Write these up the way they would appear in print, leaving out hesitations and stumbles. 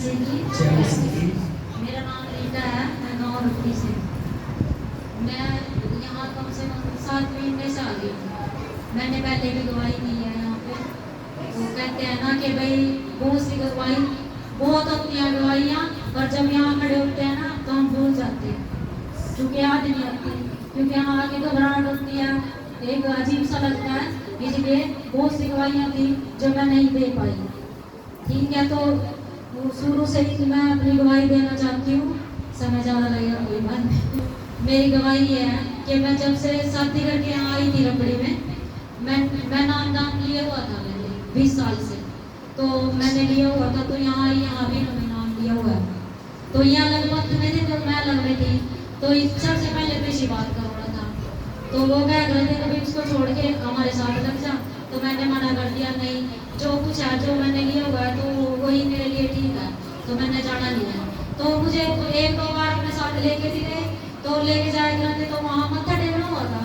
से जी। मेरा नाम रीटा है, मैं गाँव रुपी से। मैं यहाँ कम से कम 7 महीने से आ गई हूँ। मैंने पहले भी गवाही दी है यहाँ पे। वो कहते हैं ना कि भाई बहुत सी गवाही बहुत होती हैं गवाहियाँ, पर जब यहाँ खड़े होते हैं ना तो हम भूल जाते हैं, क्योंकि याद नहीं आती, क्योंकि यहाँ आके घबराहट होती है, एक अजीब सा लगता है। इसलिए बहुत सी गवाहियाँ थी जो मैं नहीं दे पाई। ठीक है, तो शुरू से ही मैं अपनी गवाही देना चाहती हूँ। समय ज़्यादा लगेगा कोई बात नहीं। मेरी गवाही ये है कि मैं जब से शादी करके यहाँ आई थी रबड़ी में, मैं नाम लिया हुआ था मैंने 20 साल से। तो मैंने लिया हुआ था, तो यहाँ आई, यहाँ भी मैंने नाम लिया हुआ है। तो यहाँ लगभग में थे तो मैं लग में थी, तो इस सबसे पहले तो इसी बात का हो रहा था। तो वो कह रहे थे कभी इसको छोड़ के हमारे साथ लग जा, तो मैंने मना कर दिया, नहीं, जो कुछ है जो मैंने लिया हुआ है तो वही मेरे लिए ठीक है, तो मैंने जाना नहीं है। तो मुझे 1-2 बार अपने साथ लेके भी गए, तो लेके जाए करते, तो वहाँ मत्था टेकना हुआ था।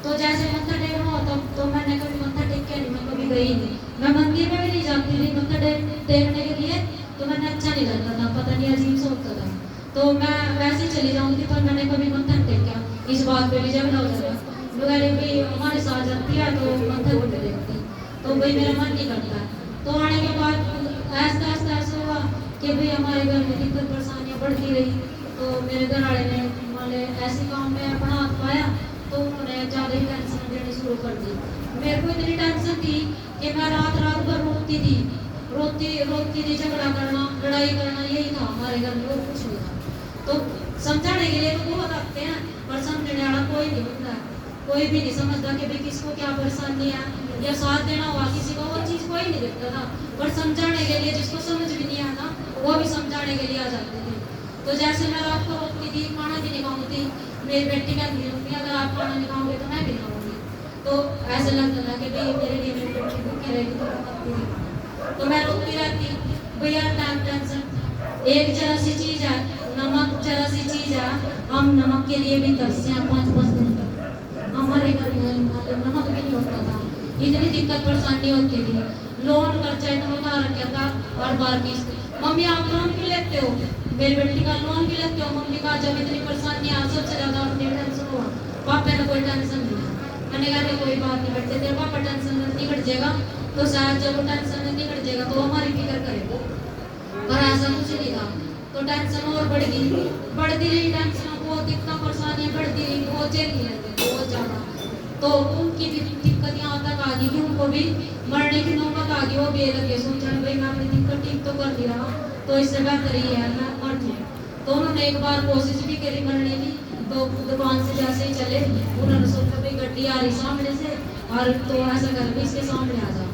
तो जैसे मत्था टेकना हुआ था तो मैंने कभी मत्था टेक के नहीं, मैं कभी गई नहीं, मैं मंदिर में भी नहीं जाती थी मत्था टेकने के लिए। तो मैंने अच्छा नहीं लगता था, पता नहीं अजीब सा होता था, तो मैं वैसे ही चली जाऊँगी, पर मैंने कभी मत्था नहीं टेका। इस बात पे भी झगड़ा हो जाता, लोग भाई हमारे साथ जाती है तो मत्था नहीं टेकती, तो भाई मेरा मन नहीं करता। तो आने के बाद ऐसा हुआ कि भाई हमारे घर में दिक्कत परेशानियाँ बढ़ती रही। तो मेरे घर वाले ने माने ऐसे काम में अपना हाथ पाया, तो उन्होंने ज़्यादा ही टेंशन देनी शुरू कर दी। मेरे को इतनी टेंशन थी कि मैं रात भर रोती थी, झगड़ा करना, लड़ाई करना, यही था हमारे घर में, और कुछ नहीं था। तो समझाने के लिए तो बहुत आते हैं, पर समझने वाला कोई नहीं होता, कोई भी नहीं समझता कि भाई किसको क्या परेशानी है, या साथ देना हुआ किसी को, वो चीज़ कोई नहीं देखता था। पर समझाने के लिए जिसको समझ भी नहीं आता, वो भी समझाने के लिए आ जाते थे। तो जैसे मैं रात को रोती थी, खाना भी नहीं खाऊंगी, मेरी बेटी कहती थी अगर आप खाना नहीं खाओगे तो मैं भी खाऊंगी। तो ऐसा लगता था कि भाई मेरे लिए मेरी बेटी भूखी रहेगी तो मैं खाती नहीं खाना। तो मैं रोती रहती, भैया टेंशन, एक जरा सी चीज़ है, नमक जरा सी चीज़ है, हम नमक के लिए भी तरसे हैं 5-5 दिन तक। हमारे घर में नमक भी नहीं होता था, इतनी दिक्कत परेशानी होती थी। लोन खर्चा इतना उठा रखा था, बार किस्त। मम्मी आप लोन क्यों लेते हो, मेरी बेटी का लोन भी लेते हो। मम्मी का जब इतनी परेशानी आ, सबसे ज़्यादा अपनी टेंशन हुआ, पापा ने कोई टेंशन नहीं है। मैंने कहा कोई बात नहीं बेटे, तेरे पापा टेंशन निकट जाएगा, तो शायद जब वो टेंशन निकट जाएगा तो हमारी फिक्र करेगा। पर ऐसा कुछ नहीं था, तो टेंशन और बढ़ती रही टेंशन, बहुत इतना परेशानियाँ बढ़ती रही, बहुत झेलती रहती बहुत ज़्यादा। तो उनकी भी दिक्कत यहाँ तक आ गई कि उनको भी मरने की नौबत आ गई। वो बेलगे सोच रहे भाई मैं अपनी दिक्कत ठीक तो कर दिया, तो इससे बेहतर ही है मैं मर जाऊँ। तो उन्होंने एक बार कोशिश भी करी मरने की, तो दुकान से जैसे ही चले, उन्होंने सोचा भाई गड्डी आ रही सामने से, और तो ऐसा कर भी इसके सामने आ जा।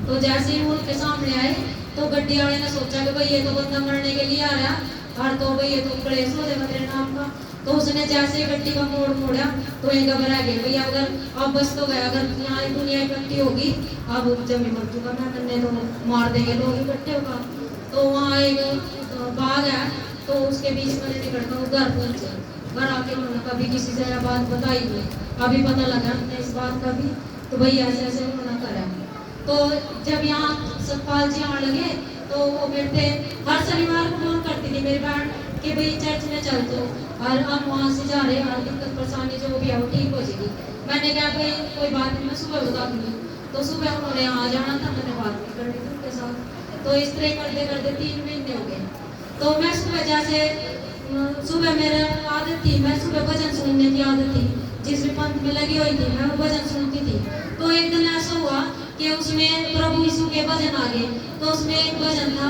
तो जैसे ही वो उनके सामने आए, तो गड्डी वाले ने सोचा कि भाई ये तो बंदा मरने के लिए आ रहा है, और तो भाई ये तो क्लेश हो जाएगा तेरे नाम का। तो उसने जैसे ही गड्डी का मोड़ा, तो ये घबरा गया, भैया अगर अब बस तो गया, अगर यहाँ दुनिया इकट्ठी होगी, अब जब मर चुका मैं, मैंने तो मार देंगे लोग इकट्ठे होगा। तो वहाँ एक बाग है, तो उसके बीच में निकलता वो घर पहुँचे। घर आके उन्होंने कभी किसी से बात बताई नहीं, अभी पता लगा हमने इस बात का भी, तो भाई ऐसे उन्होंने करा। तो जब यहाँ सतपाल जी आने लगे, तो वो बेटे हर शनिवार को फोन करती थी मेरी बहन कि भाई चर्च में चल दो, और हम वहाँ से जा रहे हैं, दिक्कत परेशानी जो भी है वो ठीक हो जाएगी। मैंने कहा भाई कोई बात नहीं, मैं सुबह बता दूँगी। तो सुबह उन्होंने यहाँ जाना था, मैंने बात भी करनी थी उनके साथ। तो इस तरह करते 3 महीने हो गए। तो मैं सुबह जैसे सुबह मेरा आदत थी, मैं सुबह भजन सुनने की आदत थी, जिस भी पंथ में लगी हुई थी मैं वो भजन सुनती थी। तो एक दिन ऐसा हुआ कि उसमें प्रभु यीशु के भजन आ गए। तो उसमें एक भजन था,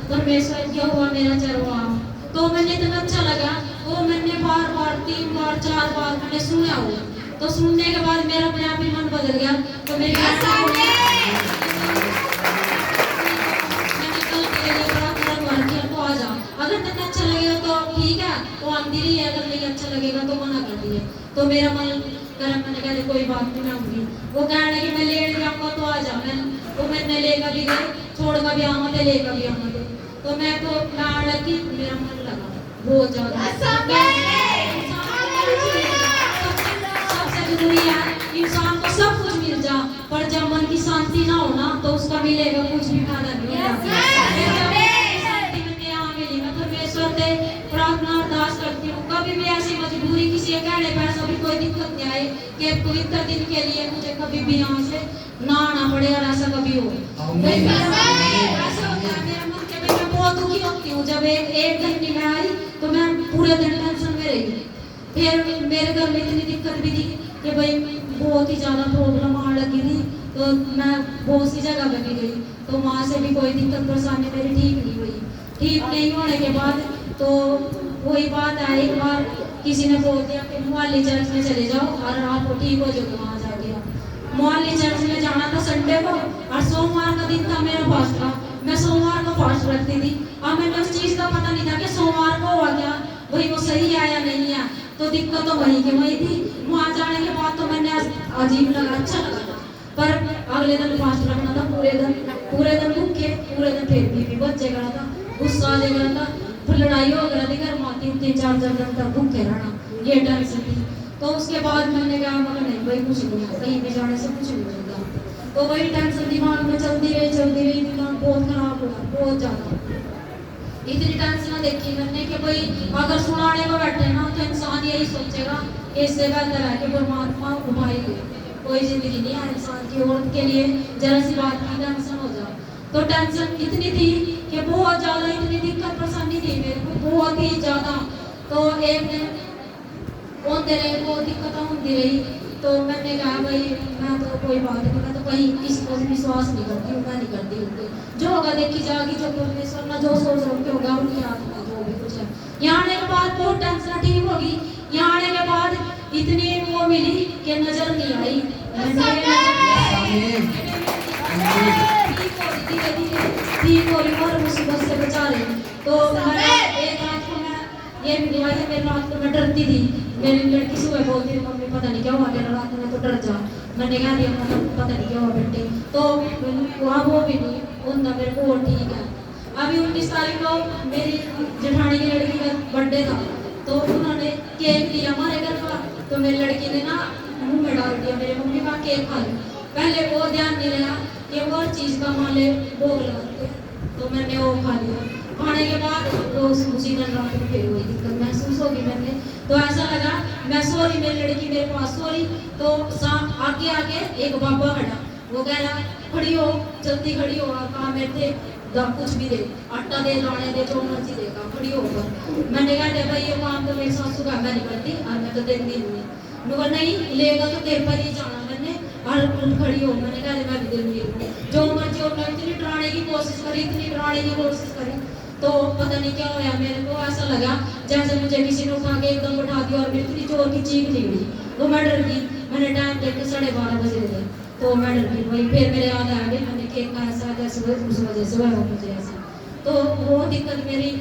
परमेश्वर क्या हुआ मेरा चरवाहा। तो मैंने इतना अच्छा लगा, वो मैंने बार 3 बार 4 बार मैंने सुना हुआ। तो सुनने के बाद मेरा अपने आप ही मन बदल गया। तो मेरी अगर तक अच्छा लगेगा तो ठीक है, तो आंधी रही है, अगर नहीं अच्छा लगेगा तो मना कर दिए। तो मेरा मन करा, मैंने कहा कोई बात नहीं मैं आऊँगी। वो कहने लगे मैं लेट जाऊँगा तो आ जा। मैंने लेकर भी गए, छोड़ कर भी आना थे, लेकर भी आना थे। तो मैं तो लाड़ लगी, मेरा मन लगा बहुत ज़्यादा। सबसे जरूरी है इंसान को सब कुछ मिल जा, पर जब मन की शांति ना हो ना, तो उसका मिलेगा कुछ भी फायदा नहीं होगा। शांति मजबूरी किसी के कहने पे ऐसा भी कोई दिक्कत नहीं आए कि पवित्र दिन के लिए मुझे कभी भी यहाँ से ना आना पड़े और ऐसा कभी हो। ऐसा होता है मेरे मन के में, मैं बहुत दुखी होती हूँ जब एक दिन नहीं मैं आई तो मैं पूरे दिन टेंशन में रही। फिर मेरे घर में इतनी दिक्कत भी थी कि भाई बहुत ही ज़्यादा प्रॉब्लम आने लगी थी, तो मैं बहुत सी जगह पे भी गई तो वहाँ से भी कोई दिक्कत परेशानी मेरी ठीक नहीं हुई। ठीक नहीं होने के बाद तो वही बात है, एक बार किसी ने बोल दिया कि मोहाली चर्च में चले जाओ और आपको ठीक हो जाओगे। वहाँ जाके मोहाली चर्च में जाना था संडे को और सोमवार का दिन था मेरा फास्ट था, मैं सोमवार को फास्ट रखती थी। अब मैंने उस चीज़ का पता नहीं था कि सोमवार को हुआ क्या, वही वो सही है या नहीं है, तो दिक्कत तो वही की वही थी। वहाँ जाने के बाद तो मैंने अजीब लगा, अच्छा लगा था, पर अगले दिन फास्ट रखना था पूरे दिन भूखे, पूरे दिन फिर भी बच्चे करा था, गुस्सा आ गया था, फिर लड़ाई हो गई थी घर में, 3-4 दिन तक भूखे रहना, ये टेंशन थी। तो उसके बाद मैंने कहा मगर नहीं भाई कुछ नहीं है, कहीं भी जाने से कुछ नहीं होगा। तो वही टेंशन दिमाग में चलती रही, दिमाग बहुत खराब हुआ, बहुत ज़्यादा। इतनी टेंशन देखी मैंने कि भाई अगर सुनाने को बैठे ना तो इंसान यही सोचेगा कि इससे बेहतर है कि परमात्मा उठाई ले, कोई जिंदगी नहीं है इंसान की, और उनके लिए जरा सी बात की टेंशन हो जाए। तो टेंशन इतनी थी कि बहुत ज़्यादा, इतनी दिक्कत परेशानी थी मेरे को बहुत ही ज़्यादा। तो एक दिन होते रहे, बहुत दिक्कत होती रही, तो मैंने कहा भाई मैं तो कोई बात नहीं, मैं तो कहीं किसी को विश्वास नहीं करती हूँ, मैं नहीं करती हूँ, जो होगा देखी जाएगी, जो परमेश्वर ना जो सोच रहे होगा उनके हाथ में जो भी कुछ है। यहाँ आने के बाद बहुत टेंशन ठीक होगी, यहाँ आने के बाद इतनी वो मिली कि नजर नहीं आई, ठीक हो रही और मुसीबत से बचा रही। तो एक रात को मैं ये भी हुआ था, मेरी रात को मैं डरती थी, मेरी लड़की सुबह बोलती थी मम्मी पता नहीं क्या हुआ मेरा रात में, तो डर जा। मैंने कहा दिया मतलब पता नहीं क्या हुआ बेटे, तो वहाँ वो भी नहीं उनका मेरे को ठीक है। अभी 19 तारीख को मेरी जेठानी की लड़की का बर्थडे था, तो उन्होंने केक लिया हमारे घर का, तो मेरी लड़की ने ना मुंह में डाल दिया, मेरी मम्मी का केक खा लिया। पहले वो ध्यान नहीं रहा कि वो हर चीज़ का माले भोग लगाते, तो मैंने वो खा लिया। खाने के बाद तो उसी दिन रात में फिर वही दिक्कत महसूस होगी मैंने, तो ऐसा लगा मैं सो रही, मेरी लड़की मेरे पास सो रही, तो आगे एक बाबा खड़ा, वो कह रहा खड़ी हो, जल्दी खड़ी हो, कहा मेरे थे कुछ भी दे, आटा दे, दाने दे, जो मर्जी देगा, खड़ी होकर। मैंने कहा भाई ये काम तो मेरी सासू का मैं नहीं करती और मैं तो देती नहीं, मगर नहीं लेगा तो तेरे पर ही जाना मैंने, और खड़ी हो। मैंने कहा मैं भी दूंगी जो मर्जी हो। मैं इतनी डराने की कोशिश करी, तो पता नहीं क्या होया, मेरे को ऐसा लगा जैसे मुझे किसी ने उठा के एकदम उठा दिया और मेरी इतनी जोर की चीख निकली, तो मैं डर गई। मैंने टाइम देख के 12:30 बजे थे, तो मैं डर गई भाई, फिर मेरे याद आया कि मैंने केक खाया ऐसा जैसे उस वजह से हुआ मुझे ऐसा। तो वो दिक्कत मेरी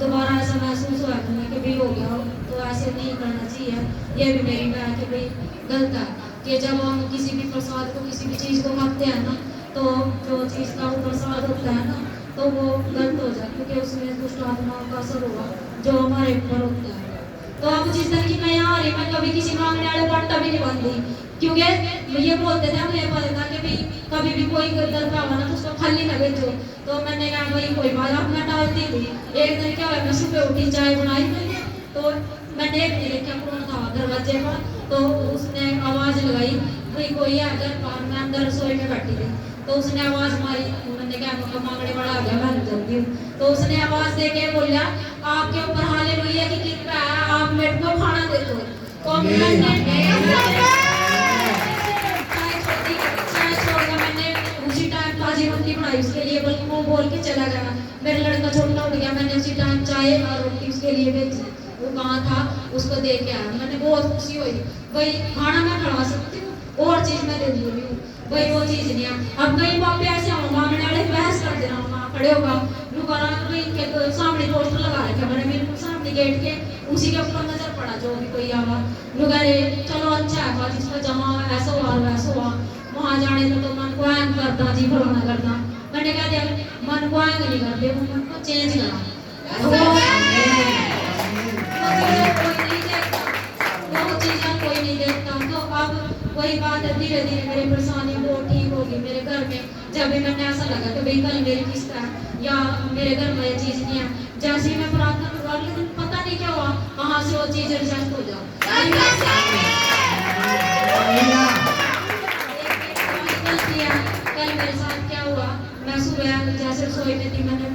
दोबारा ऐसा महसूस हुआ कि भी हो गया, तो ऐसे नहीं करना चाहिए। ये भी मेरी बात कि भाई गलत है कि जब हम किसी भी प्रसाद को, किसी भी चीज़ को खाते हैं ना, तो जो चीज़ का वो प्रसाद होता है ना, तो वो गलत हो जाए, क्योंकि उसमें दुष्ट आत्माओं का असर होगा जो हमारे ऊपर होता है। तो अब जिस तरह की मैं यहाँ आ रही, मैं कभी किसी मांगने वाले को आटा भी नहीं बांधी, क्योंकि ये बोलते थे हमें पता था कि भाई कभी भी कोई घर का आवा ना तो उसको खाली ना भेजो। तो मैंने कहा भाई कोई बात, आप मैं टालती थी। एक दिन क्या हुआ, मैं सुबह उठी, चाय बनाई मैंने, तो मैंने एक देखा कौन था दरवाजे पर, तो उसने आवाज़ लगाई भाई कोई आ घर पर, मैं अंदर रसोई में बैठी थी, तो उसने आवाज़ मारी, मैंने कहा मांगने वाला आ गया, मैं जल्दी हूँ। तो उसने आवाज़ दे के बोला आपके ऊपर हालेलुया की कृपा है, आप मेरे को खाना दे दो। तो मैंने उसी टाइम ताजी रोटी बनाई उसके लिए, बल्कि वो बोल के चला गया। मेरा लड़का छोटा उठ गया, मैंने उसी टाइम चाय और रोटी उसके लिए भेजी, वो कहाँ था उसको दे के आया। मैंने बहुत खुशी हुई भाई, खाना मैं खिला सकती हूँ और चीज़ मैं दे दी हूँ भाई, वो चीज़ नहीं है। अब कई पापे ऐसे हो मांगने वाले बहस कर देना, वहाँ खड़े होगा नुकारा इनके सामने पोस्टर लगा रखे मैंने बिल्कुल सामने गेट के, उसी के ऊपर नजर पड़ा जो भी कोई आवा नुकारे चलो अच्छा है जिसका जहाँ ऐसा हुआ वैसा हुआ, वहाँ जाने से तो मन को ऐंग करता जी फलाना करता। मैंने कहा दिया मन को ऐंग नहीं करते, वो मन को चेंज करा, वो चीज़ें कोई नहीं देखता। तो अब वही बात है, धीरे धीरे मेरी परेशानी बहुत ठीक होगी मेरे घर में। जब भी मैंने ऐसा लगा कि भाई कल मेरी किस्त है या मेरे घर में ये चीज़ नहीं है, जैसे ही मैं प्रार्थना करूँ अगले दिन पता नहीं क्या हुआ, कहाँ से वो चीज एडजस्ट हो जाओ। कल मेरे साथ क्या हुआ, मैं सुबह जैसे रसोई में थी, मैंने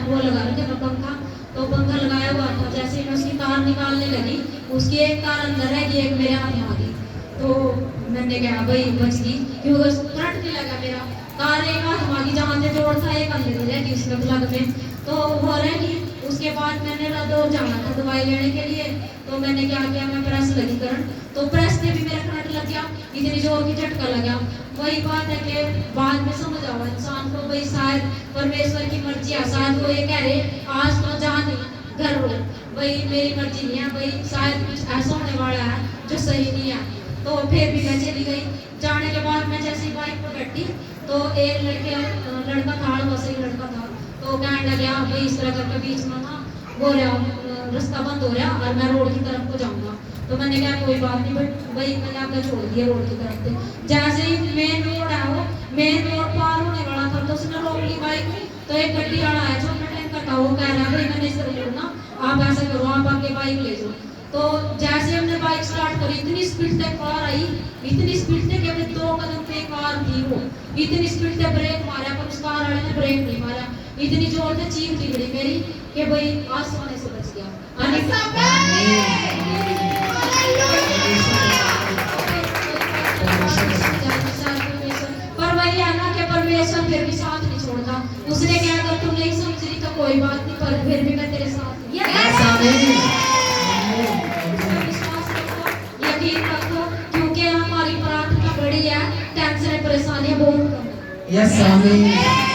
वो लगा रखा था पंखा, तो पंखा लगाया हुआ था, जैसे मैं उसकी तार निकालने लगी, उसकी एक तार अंदर है कि एक मेरे हाथ में आ गई। तो मैंने कहा भाई बच गई, क्योंकि करंट नहीं लगा, मेरा तार एक हाथ में आ गई, जहाँ से जोड़ था एक अंदर रह गई उसमें प्लग में, तो वो रहेगी। उसके बाद मैंने दूर जाना था दवाई लेने के लिए, तो मैंने क्या किया, मैं प्रेस लगी करंट, तो प्रेस में भी मेरा करंट लग गया, इतनी जोर की झटका लगा। वही बात है कि बाद में समझ आवा इंसान को, भाई शायद परमेश्वर की मर्जी है, शायद वो ये कह रहे आज तो जहाँ नहीं घर हो, भाई मेरी मर्जी नहीं है, भाई शायद कुछ ऐसा होने वाला है जो सही नहीं है। तो फिर भी मैं चली गई। जाने के बाद मैं जैसे बाइक पर बैठी, तो एक लड़का था, वैसे ही लड़का था, तो कहने लगा भाई इस तरह करके बीच में ना वो रास्ता बंद हो रहा और मैं रोड की तरफ को जाऊंगा। तो मैंने कहा कोई बात नहीं, बट भाई मैंने आपका छोड़ दिया रोड की तरफ से। जैसे ही मेन रोड है, वो मेन रोड पार होने वाला था, तो उसने रोक ली बाइक। तो एक गड्डी वाला है जो अपना टैंकर था, वो कह रहा है भाई मैंने इस तरह छोड़ना, आप ऐसा करो, आप आके बाइक ले जाओ। तो जैसे हमने बाइक स्टार्ट करी, इतनी स्पीड से कार आई, इतनी स्पीड से कि 2 कदम पे कार थी, वो इतनी स्पीड से ब्रेक मारा, पर उस कार वाले ने ब्रेक नहीं मारा, इतनी जोर से चीख निकली मेरी कि भाई आज सोने से बच गया। पर वही है ना कि परमेश्वर फिर भी साथ नहीं छोड़ता। उसने क्या, अगर तुम नहीं समझ रही तो कोई बात नहीं, पर फिर भी मैं तेरे साथ विश्वास रखो, यकीन रखो, क्योंकि हमारी प्रार्थना बड़ी है, टेंशन परेशानियां बहुत कम है। यस आमीन।